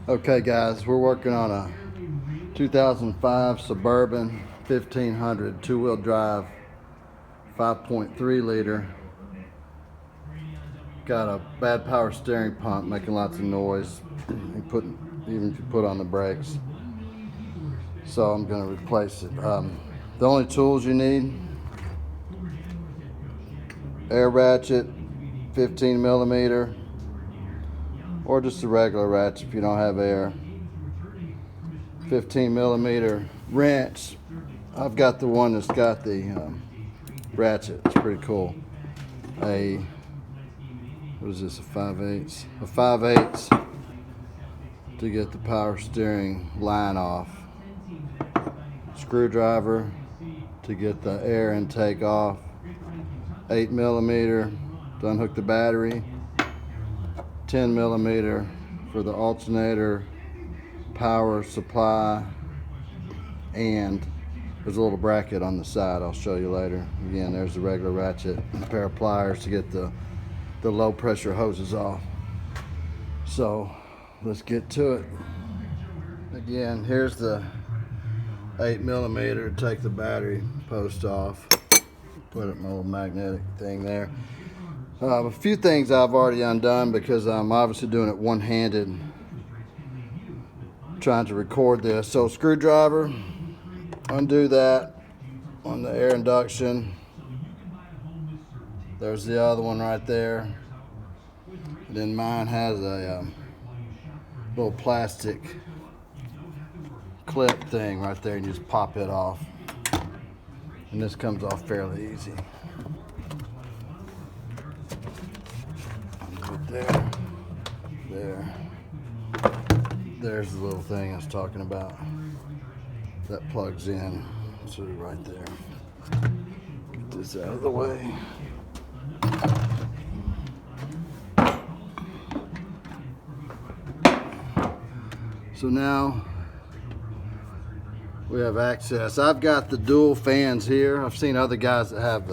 Okay guys, we're working on a 2005 Suburban 1500 two-wheel drive 5.3 liter. Got a bad power steering pump making lots of noise. Even if you put on the brakes. So I'm going to replace it. The only tools you need: air ratchet, 15 millimeter, or just a regular ratchet if you don't have air. 15 millimeter wrench. I've got the one that's got the ratchet. It's pretty cool. What is this, a 5/8? A 5/8 to get the power steering line off. Screwdriver to get the air intake off. 8 millimeter to unhook the battery. 10 millimeter for the alternator, power supply, and there's a little bracket on the side I'll show you later. Again, there's the regular ratchet and a pair of pliers to get the low pressure hoses off. So let's get to it. Again, here's the 8 millimeter to take the battery post off. Put it in my little magnetic thing there. A few things I've already undone because I'm obviously doing it one-handed, trying to record this. So screwdriver, undo that on the air induction. There's the other one right there. And then mine has a little plastic clip thing right there, and you just pop it off. And this comes off fairly easy. Right there. There's the little thing I was talking about. That plugs in. So right there. Get this out of the way. So now we have access. I've got the dual fans here. I've seen other guys that have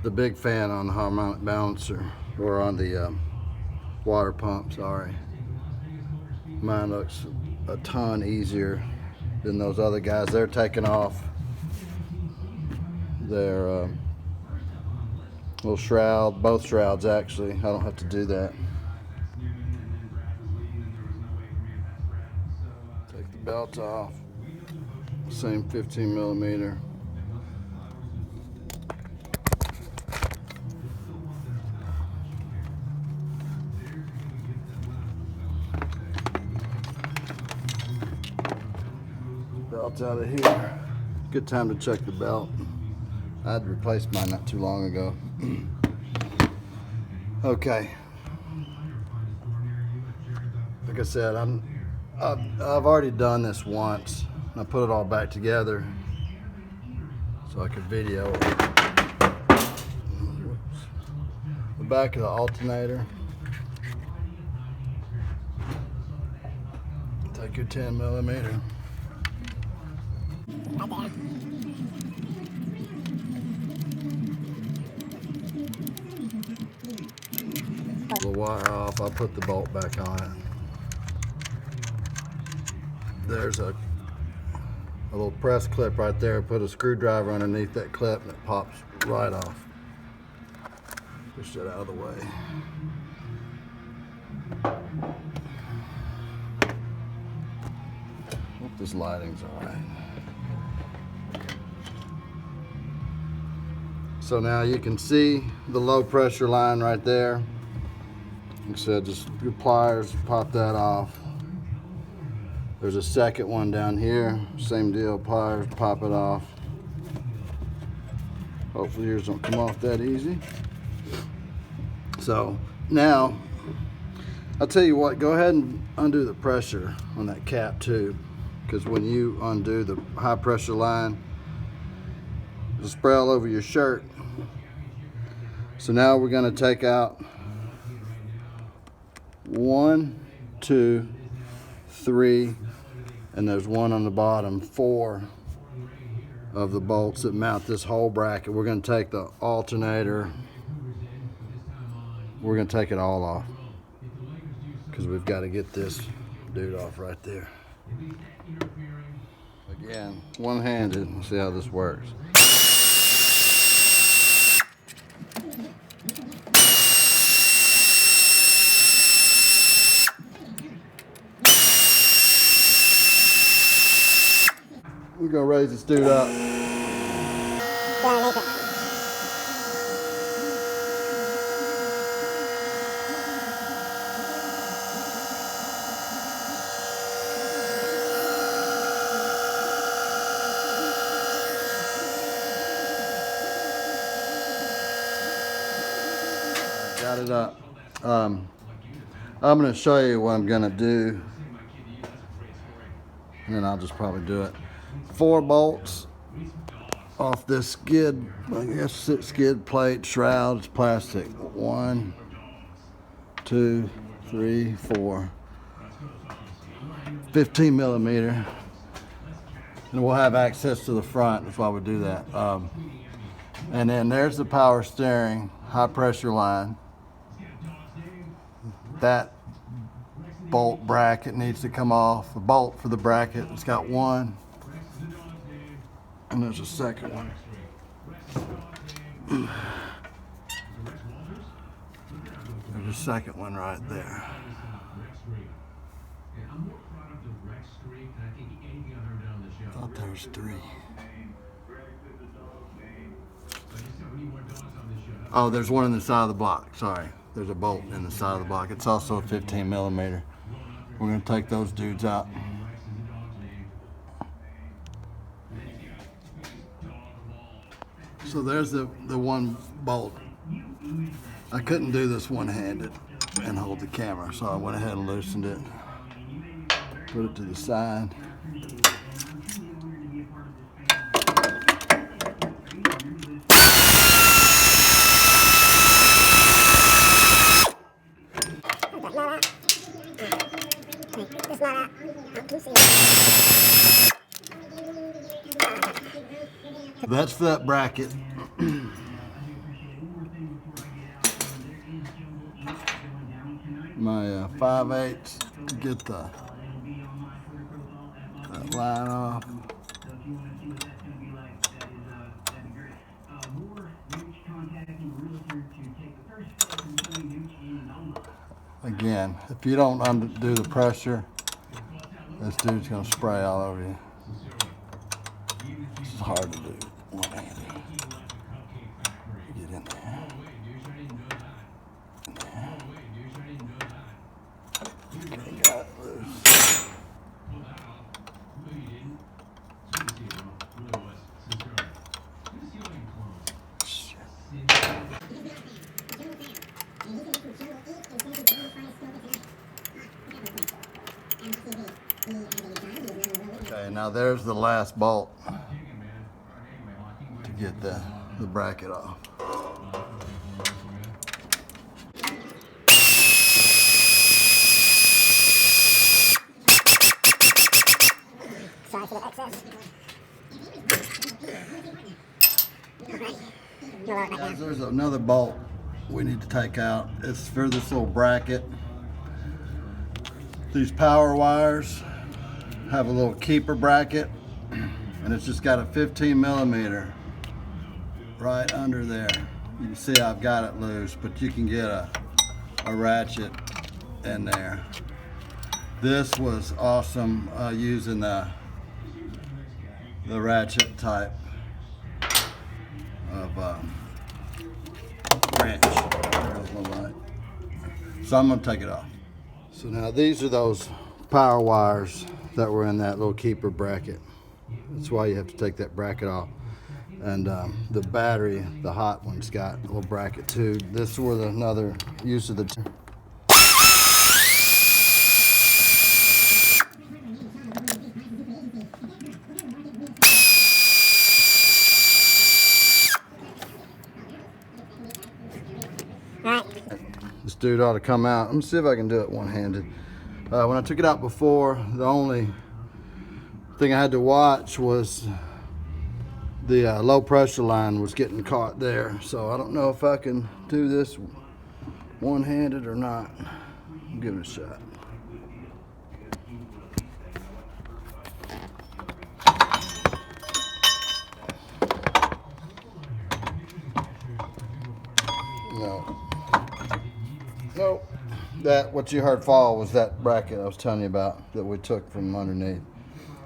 the big fan on the harmonic balancer or on the water pump, sorry. Mine looks a ton easier than those other guys. They're taking off their little shroud, both shrouds actually. I don't have to do that. Take the belt off. Same 15 millimeter. Belt out of here. Good time to check the belt. I had replaced mine not too long ago. Okay. Like I said, I've already done this once. I put it all back together so I could video it. The back of the alternator. Take your 10 millimeter. The wire off, I put the bolt back on it. There's a little press clip right there. Put a screwdriver underneath that clip and it pops right off. Push that out of the way. Hope this lighting's all right. So now you can see the low pressure line right there. Like I said, just your pliers, pop that off. There's a second one down here, same deal, pliers, pop it off. Hopefully yours don't come off that easy. So now, I'll tell you what, go ahead and undo the pressure on that cap too, because when you undo the high pressure line, it'll spray all over your shirt. So now we're gonna take out 1, 2, 3, and there's one on the bottom, 4 of the bolts that mount this whole bracket. We're going to take the alternator, we're going to take it all off because we've got to get this dude off right there. Again, one-handed. See how this works. We're gonna raise this dude up. Got it up. I'm gonna show you what I'm gonna do, and then I'll just probably do it. 4 bolts off this skid, I guess it's skid plate, shroud, it's plastic. 1, 2, 3, 4. 15 millimeter. And we'll have access to the front, that's why we do that. And then there's the power steering, high pressure line. That bolt bracket needs to come off. The bolt for the bracket, it's got 1. And there's a second one. There's a second one right there. I thought there was 3. Oh, there's one in the side of the block. Sorry. There's a bolt in the side of the block. It's also a 15 millimeter. We're going to take those dudes out. So there's the one bolt. I couldn't do this one-handed and hold the camera, so I went ahead and loosened it. Put it to the side. That's for that bracket. My 5/8 to get that line off. Again, if you don't undo the pressure, this dude's gonna spray all over you. It's hard to do one-handed. Get in there. Okay, got it loose. Okay, now there's the last bolt to get the bracket off. Sorry for the excess. Guys, there's another bolt we need to take out. It's for this little bracket. These power wires have a little keeper bracket, and it's just got a 15 millimeter right under there. You can see I've got it loose, but you can get a ratchet in there. This was awesome using the ratchet type of wrench. There's my light. So I'm going to take it off. So now these are those power wires that were in that little keeper bracket. That's why you have to take that bracket off. And the battery, the hot one's got a little bracket too. This was another use of the This dude ought to come out. Let me see if I can do it one-handed. When I took it out before, the only thing I had to watch was the low pressure line was getting caught there. So I don't know if I can do this one-handed or not. I'll give it a shot. That what you heard fall was that bracket I was telling you about that we took from underneath.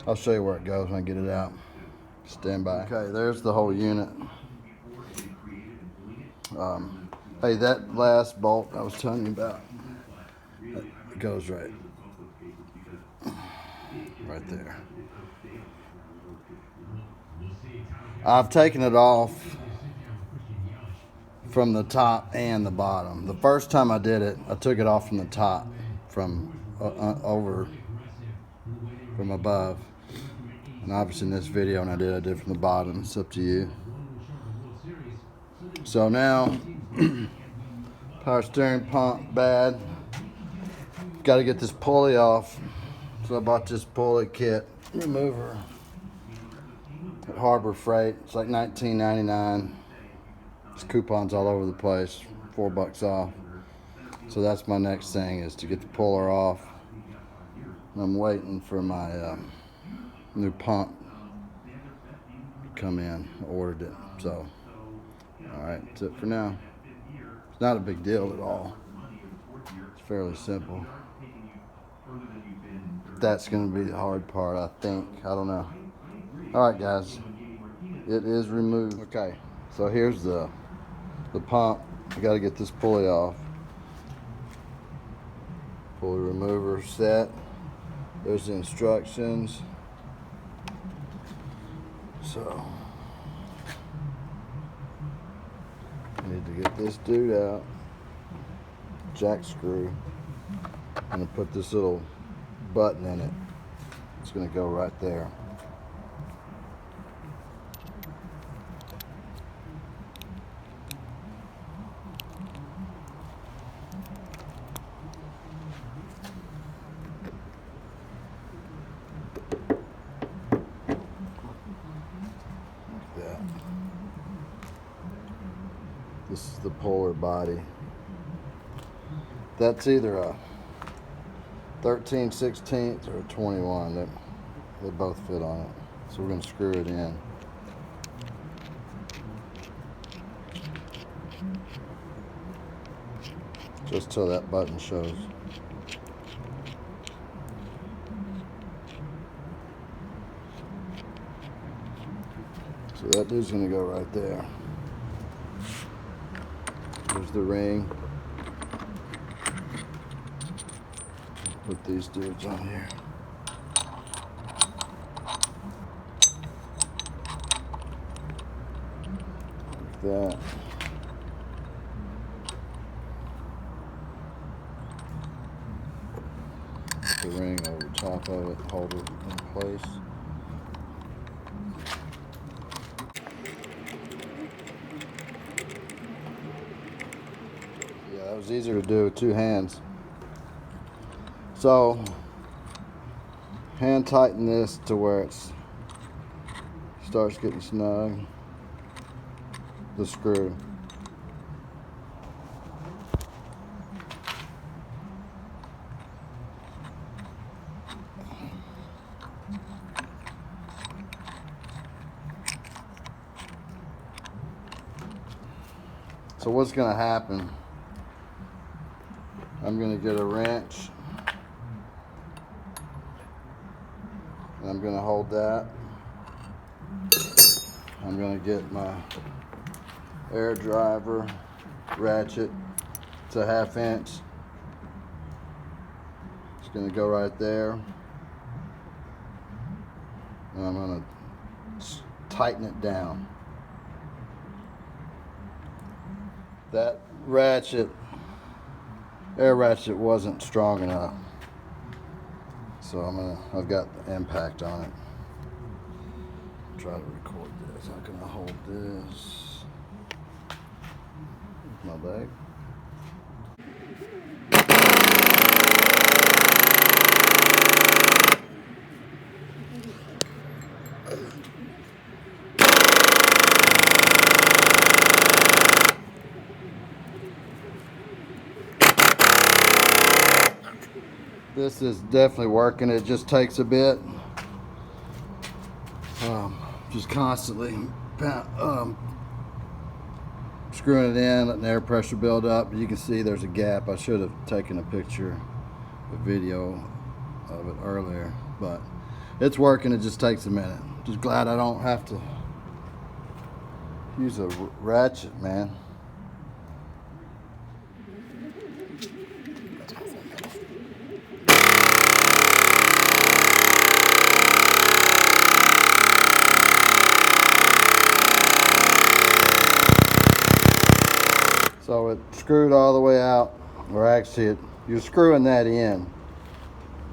I'll show you where it goes when I get it out. Stand by. Okay, there's the whole unit. Hey, that last bolt I was telling you about, it goes right there. I've taken it off from the top and the bottom. The first time I did it, I took it off from the top, from above. And obviously in this video, when I did from the bottom. It's up to you. So now, power steering pump bad. Got to get this pulley off. So I bought this pulley kit remover at Harbor Freight. It's like $19.99. There's coupons all over the place. $4 off. So that's my next thing, is to get the puller off. And I'm waiting for my new pump to come in. I ordered it. So, alright, that's it for now. It's not a big deal at all. It's fairly simple. That's going to be the hard part, I think. I don't know. Alright, guys. It is removed. Okay, so here's the pump. I got to get this pulley off. Pulley remover set. There's the instructions. So, I need to get this dude out. Jack screw. I'm going to put this little button in it. It's going to go right there. This is the puller body. That's either a 13/16 or a 21. They both fit on it. So we're going to screw it in. Just till that button shows. So that dude's going to go right there. There's the ring. Put these dudes on here. Like that. Put the ring over top of it, hold it in place. That was easier to do with two hands. So, hand tighten this to where it starts getting snug. The screw. So what's going to happen? I'm going to get a wrench, and I'm going to hold that. I'm going to get my air driver ratchet. It's a 1/2 inch. It's going to go right there, and I'm going to tighten it down. That ratchet, air ratchet, wasn't strong enough, so I've got the impact on it. Try to record this. I'm gonna hold this. My bag. This is definitely working. It just takes a bit. Just constantly screwing it in, letting air pressure build up. You can see there's a gap. I should have taken a picture, a video of it earlier, but it's working. It just takes a minute. Just glad I don't have to use a ratchet, man. So it screwed all the way out, or actually you're screwing that in,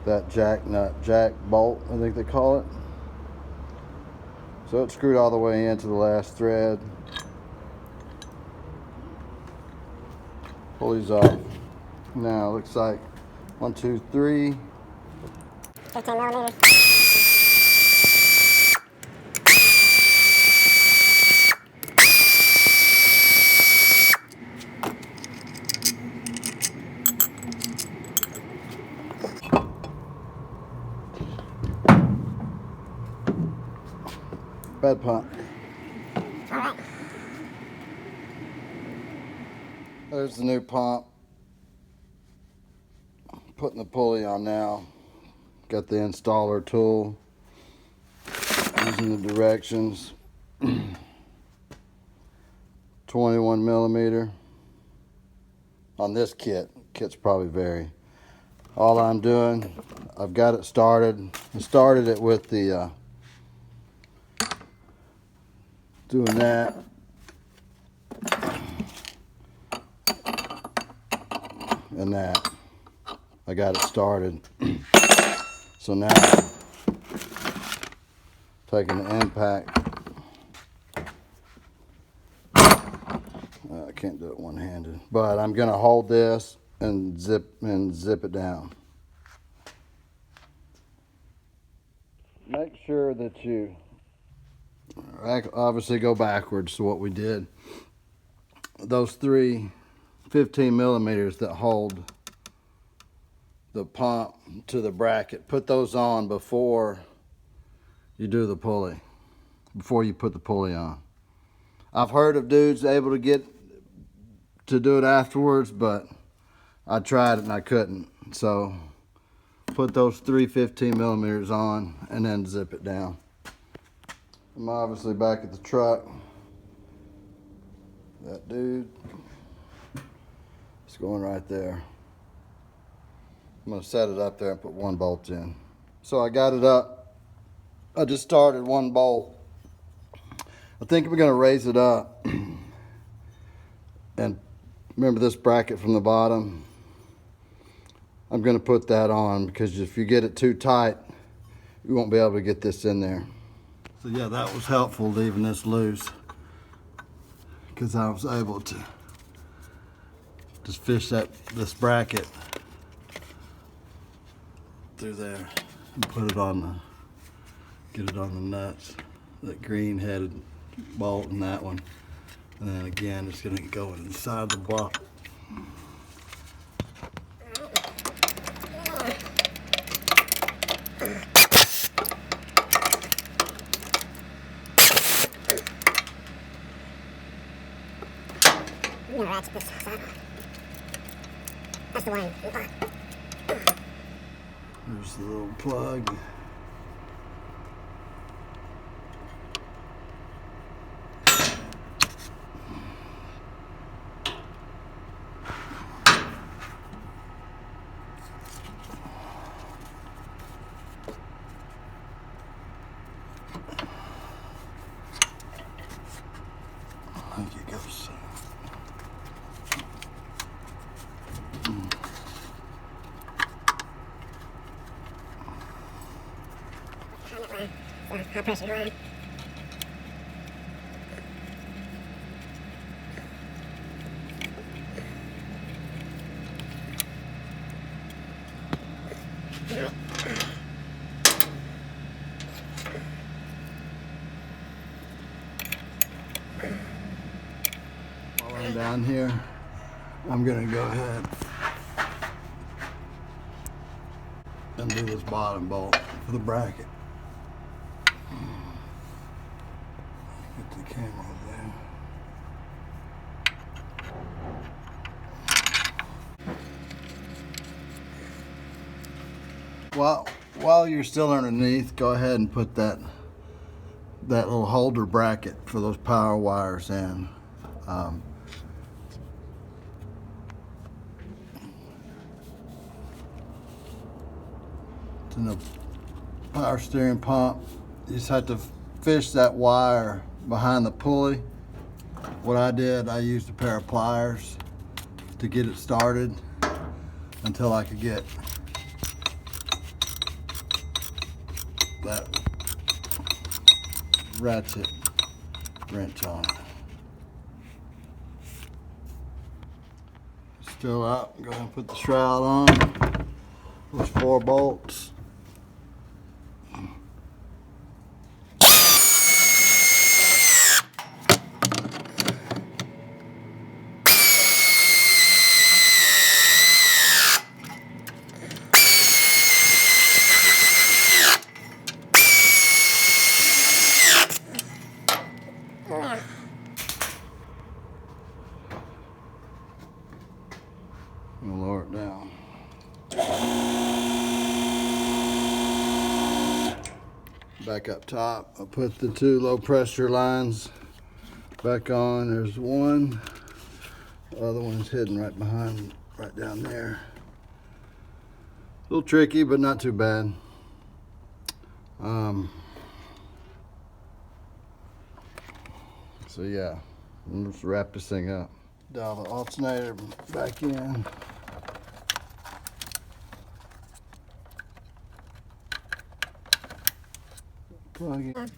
that jack bolt, I think they call it. So it screwed all the way into the last thread. Pulley's off. Now it looks like 1, 2, 3. 15 millimeters. Bed pump. All right. There's the new pump. Putting the pulley on now. Got the installer tool. Using the directions. 21 millimeter. On this kit. Kit's probably vary. All I'm doing, I've got it started. I started it with the doing that. And that. I got it started. So now taking the impact. I can't do it one-handed, but I'm gonna hold this and zip it down. Make sure that you obviously go backwards to what we did. Those 3 15 millimeters that hold the pump to the bracket, put those on before you do the pulley, before you put the pulley on. I've heard of dudes able to get to do it afterwards, but I tried it and I couldn't. So put those 3 15 millimeters on and then zip it down. I'm obviously back at the truck. That dude, it's going right there. I'm gonna set it up there and put 1 bolt in. So I got it up. I just started 1 bolt. I think we're gonna raise it up. And remember this bracket from the bottom? I'm gonna put that on because if you get it too tight, you won't be able to get this in there. So yeah, that was helpful leaving this loose because I was able to just fish this bracket through there and put it on get it on the nuts. That green headed bolt and that one. And then again, it's gonna go inside the block. I'm gonna ratchet this side. That's the one. There's the little plug. I think it goes. High pressure line. While I'm down here, I'm gonna go ahead and do this bottom bolt for the bracket. Get the camera over there. While you're still underneath, go ahead and put that little holder bracket for those power wires in. It's in the power steering pump. You just have to fish that wire behind the pulley. What I did, I used a pair of pliers to get it started until I could get that ratchet wrench on it. Still out. Go ahead and put the shroud on. Those 4 bolts. I'm gonna lower it down. Back up top, I'll put the 2 low pressure lines back on. There's one, the other one's hidden right behind, right down there. A little tricky, but not too bad. So yeah, let's wrap this thing up. Dial the alternator back in. Plug it.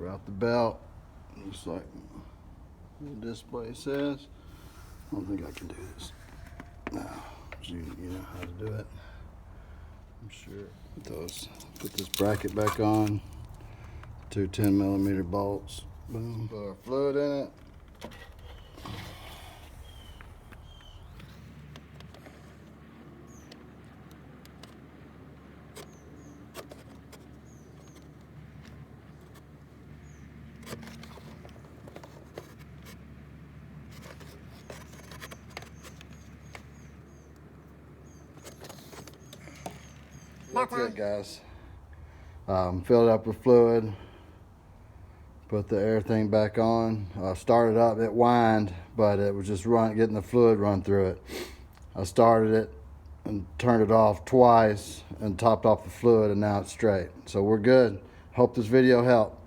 Out the belt, just like the display says. I don't think I can do this. No, you know how to do it. I'm sure. Put this bracket back on. 2 10mm bolts. Boom. Put our fluid in it. That's it, guys. Filled it up with fluid. Put the air thing back on. Started up, it whined, but it was just getting the fluid run through it. I started it and turned it off twice and topped off the fluid, and now it's straight. So we're good. Hope this video helped.